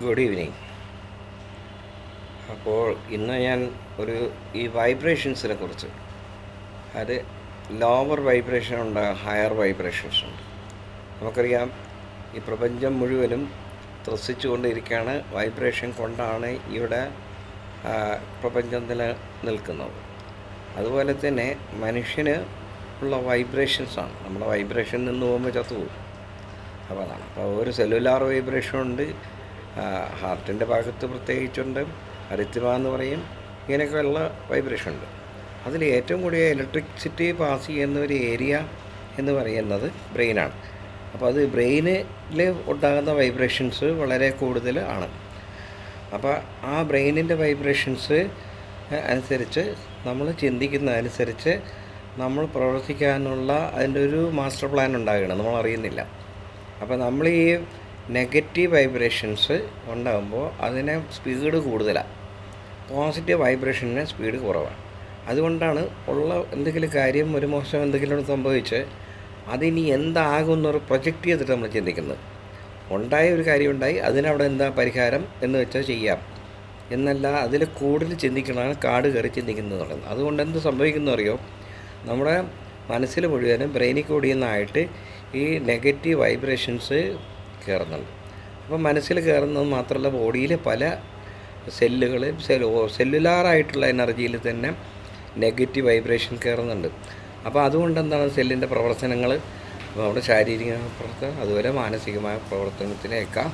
Good evening. അപ്പോൾ ഇന്ന് ഞാൻ ഈ വൈബ്രേഷൻസിനെ കുറിച്ച്, അത് ലോവർ വൈബ്രേഷൻ ഉണ്ട്, ഹയർ വൈബ്രേഷൻസ് ഉണ്ട്. നമുക്കറിയാം, ഈ പ്രപഞ്ചം മുഴുവനും ത്രസിച്ചുകൊണ്ടിരിക്കുകയാണ്. വൈബ്രേഷൻ കൊണ്ടാണ് ഇവിടെ പ്രപഞ്ചം നിൽക്കുന്നത്. അതുപോലെ തന്നെ മനുഷ്യന് ഉള്ള വൈബ്രേഷൻസാണ്. നമ്മുടെ വൈബ്രേഷൻ നിന്ന് പോകുമ്പോൾ ചത്തുപോകും. അപ്പോൾ അതാണ്. അപ്പോൾ ഒരു സെല്ലുലാർ വൈബ്രേഷൻ ഉണ്ട്, ഹാർട്ടിൻ്റെ ഭാഗത്ത് പ്രത്യേകിച്ചുണ്ട്, അരിത്മ എന്ന് പറയും. ഇങ്ങനെയൊക്കെയുള്ള വൈബ്രേഷൻ ഉണ്ട്. അതിൽ ഏറ്റവും കൂടുതൽ ഇലക്ട്രിസിറ്റി പാസ് ചെയ്യുന്ന ഒരു ഏരിയ എന്ന് പറയുന്നത് ബ്രെയിനാണ്. അപ്പോൾ അത് ബ്രെയിനിൽ ഉണ്ടാകുന്ന വൈബ്രേഷൻസ് വളരെ കൂടുതൽ ആണ്. അപ്പോൾ ആ ബ്രെയിനിൻ്റെ വൈബ്രേഷൻസ് അനുസരിച്ച് നമ്മൾ ചിന്തിക്കുന്നതനുസരിച്ച് നമ്മൾ പ്രവർത്തിക്കാനുള്ള അതിൻ്റെ ഒരു മാസ്റ്റർ പ്ലാൻ ഉണ്ടാകണം, നമ്മൾ അറിയുന്നില്ല. അപ്പോൾ നമ്മൾ ഈ നെഗറ്റീവ് വൈബ്രേഷൻസ് ഉണ്ടാകുമ്പോൾ അതിന് സ്പീഡ് കൂടുതലാണ്, പോസിറ്റീവ് വൈബ്രേഷന് സ്പീഡ് കുറവാണ്. അതുകൊണ്ടാണ് ഉള്ള എന്തെങ്കിലും കാര്യം, ഒരു മോശം എന്തെങ്കിലും സംഭവിച്ച് അതിനി എന്താകുമെന്നൊരു പ്രൊജക്റ്റ് ചെയ്തിട്ട് നമ്മൾ ചിന്തിക്കുന്നത്. ഉണ്ടായ ഒരു കാര്യം ഉണ്ടായി, അതിനവിടെ എന്താ പരിഹാരം എന്ന് വെച്ചാൽ ചെയ്യാം എന്നല്ല, അതിൽ കൂടുതൽ ചിന്തിക്കണമാണ് കാട് കയറി ചിന്തിക്കുന്നത് പറയുന്നത്. അതുകൊണ്ട് എന്ത് സംഭവിക്കുന്നു അറിയോ, നമ്മുടെ മനസ്സിൽ മുഴുവനും ബ്രെയിനിൽ കൂടിയെന്നായിട്ട് ഈ നെഗറ്റീവ് വൈബ്രേഷൻസ് കയറുന്നുണ്ട്. അപ്പോൾ മനസ്സിൽ കയറുന്നത് മാത്രമല്ല, ബോഡിയിൽ പല സെല്ലുലാറായിട്ടുള്ള എനർജിയിൽ തന്നെ നെഗറ്റീവ് വൈബ്രേഷൻ കയറുന്നുണ്ട്. അപ്പോൾ അതുകൊണ്ട് എന്താണ്, സെല്ലിൻ്റെ പ്രവർത്തനങ്ങൾ, നമ്മുടെ ശാരീരിക പ്രവർത്തനം അതുപോലെ മാനസികമായ പ്രവർത്തനത്തിനേക്കാൾ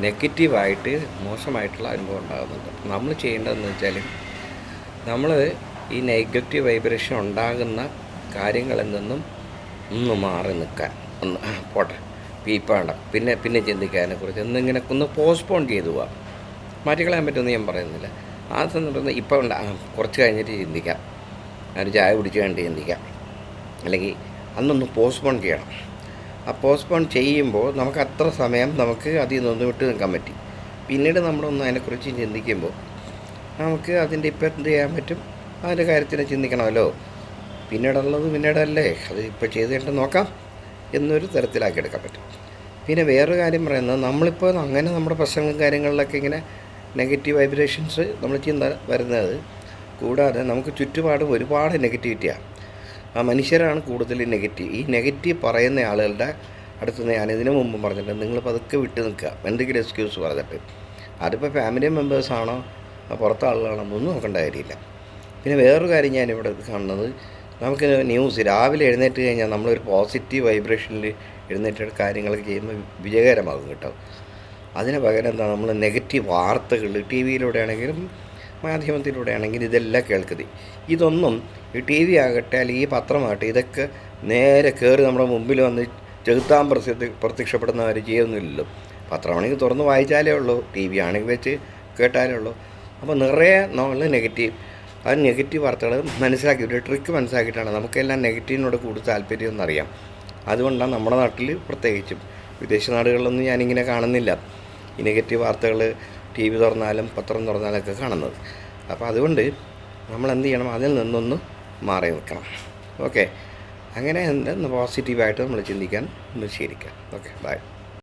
നെഗറ്റീവായിട്ട് മോശമായിട്ടുള്ള അനുഭവം ഉണ്ടാകുന്നുണ്ട്. നമ്മൾ ചെയ്യേണ്ടതെന്ന് വെച്ചാൽ, നമ്മൾ ഈ നെഗറ്റീവ് വൈബ്രേഷൻ ഉണ്ടാകുന്ന കാര്യങ്ങളിൽ നിന്നും ഒന്ന് മാറി നിൽക്കാൻ, ഒന്ന് പോട്ടെ, പീപ്പാണ്ട, പിന്നെ ചിന്തിക്കാനെക്കുറിച്ച് എന്നിങ്ങനെ ഒന്ന് പോസ്റ്റ്പോൺ ചെയ്തു പോവാം. മാറ്റിക്കളയാൻ പറ്റുമെന്ന് ഞാൻ പറയുന്നില്ല. ആ സന്ദർഭത്തിൽ ഇപ്പം കുറച്ച് കഴിഞ്ഞിട്ട് ചിന്തിക്കാം, ഒരു ചായ കുടിച്ച് കഴിഞ്ഞിട്ട് ചിന്തിക്കാം, അല്ലെങ്കിൽ അന്നൊന്ന് പോസ്റ്റ്പോൺ ചെയ്യണം. ആ പോസ്റ്റ്പോൺ ചെയ്യുമ്പോൾ നമുക്ക് അത്ര സമയം നമുക്ക് അതിൽ നിന്നൊന്ന് വിട്ട് നിൽക്കാൻ പറ്റി. പിന്നീട് നമ്മളൊന്ന് അതിനെക്കുറിച്ച് ചിന്തിക്കുമ്പോൾ നമുക്ക് അതിൻ്റെ ഇപ്പം എന്ത് ചെയ്യാൻ പറ്റും, അതിൻ്റെ കാര്യത്തിന് ചിന്തിക്കണമല്ലോ. പിന്നീടുള്ളത് പിന്നീടല്ലേ, അത് ഇപ്പോൾ ചെയ്ത് കഴിഞ്ഞിട്ട് നോക്കാം എന്നൊരു തരത്തിലാക്കി എടുക്കാൻ പറ്റും. പിന്നെ വേറൊരു കാര്യം പറയുന്നത്, നമ്മളിപ്പോൾ അങ്ങനെ നമ്മുടെ പ്രശ്നങ്ങളും കാര്യങ്ങളിലൊക്കെ ഇങ്ങനെ നെഗറ്റീവ് വൈബ്രേഷൻസ് നമ്മൾ ചിന്ത വരുന്നത് കൂടാതെ നമുക്ക് ചുറ്റുപാടും ഒരുപാട് നെഗറ്റിവിറ്റിയാണ്. ആ മനുഷ്യരാണ് കൂടുതൽ നെഗറ്റീവ്. ഈ നെഗറ്റീവ് പറയുന്ന ആളുകളുടെ അടുത്ത് ഞാൻ ഇതിനു മുമ്പ് പറഞ്ഞിട്ടുണ്ട്, നിങ്ങൾ പതുക്കെ വിട്ട് നിൽക്കുക, എന്തെങ്കിലും എക്സ്ക്യൂസ് പറഞ്ഞിട്ട്. അതിപ്പോൾ ഫാമിലി മെമ്പേഴ്സാണോ പുറത്തെ ആളുകളാണോ ഒന്നും നോക്കേണ്ട കാര്യമില്ല. പിന്നെ വേറൊരു കാര്യം ഞാനിവിടെ കാണുന്നത്, നമുക്ക് ന്യൂസ് രാവിലെ എഴുന്നേറ്റ് കഴിഞ്ഞാൽ നമ്മളൊരു പോസിറ്റീവ് വൈബ്രേഷനിൽ എഴുന്നേറ്റ് കാര്യങ്ങളൊക്കെ ചെയ്യുമ്പോൾ വിജയകരമാകും കേട്ടോ. അതിന് പകരം എന്താ, നമ്മൾ നെഗറ്റീവ് വാർത്തകൾ ടി വിയിലൂടെ ആണെങ്കിലും മാധ്യമത്തിലൂടെ ആണെങ്കിലും ഇതെല്ലാം കേൾക്കുന്നത്. ഇതൊന്നും ഈ ടി വി ആകട്ടെ അല്ലെങ്കിൽ ഈ പത്രമാകട്ടെ, ഇതൊക്കെ നേരെ കയറി നമ്മുടെ മുമ്പിൽ വന്ന് ചെകുത്താൻ പ്രത്യക്ഷപ്പെടുന്നവർ ചെയ്യുന്നില്ലല്ലോ. പത്രമാണെങ്കിൽ തുറന്ന് വായിച്ചാലേ ഉള്ളൂ, ടി വി ആണെങ്കിൽ വെച്ച് കേട്ടാലേ ഉള്ളൂ. അപ്പോൾ നിറയെ നമ്മൾ നെഗറ്റീവ് വാർത്തകൾ മനസ്സിലാക്കി, ഒരു ട്രിക്ക് മനസ്സിലാക്കിയിട്ടാണ്. നമുക്കെല്ലാം നെഗറ്റീവിനോട് കൂടുതൽ താല്പര്യം എന്നറിയാം. അതുകൊണ്ടാണ് നമ്മുടെ നാട്ടിൽ പ്രത്യേകിച്ചും, വിദേശ നാടുകളിലൊന്നും ഞാനിങ്ങനെ കാണുന്നില്ല ഈ നെഗറ്റീവ് വാർത്തകൾ ടി വി തുറന്നാലും പത്രം തുറന്നാലൊക്കെ കാണുന്നത്. അപ്പോൾ അതുകൊണ്ട് നമ്മൾ എന്ത് ചെയ്യണം, അതിൽ നിന്നൊന്ന് മാറി നിൽക്കണം. ഓക്കെ, അങ്ങനെ പോസിറ്റീവായിട്ട് നമ്മൾ ചിന്തിക്കാൻ ഒന്ന് ശീലിക്കാം. Okay, by.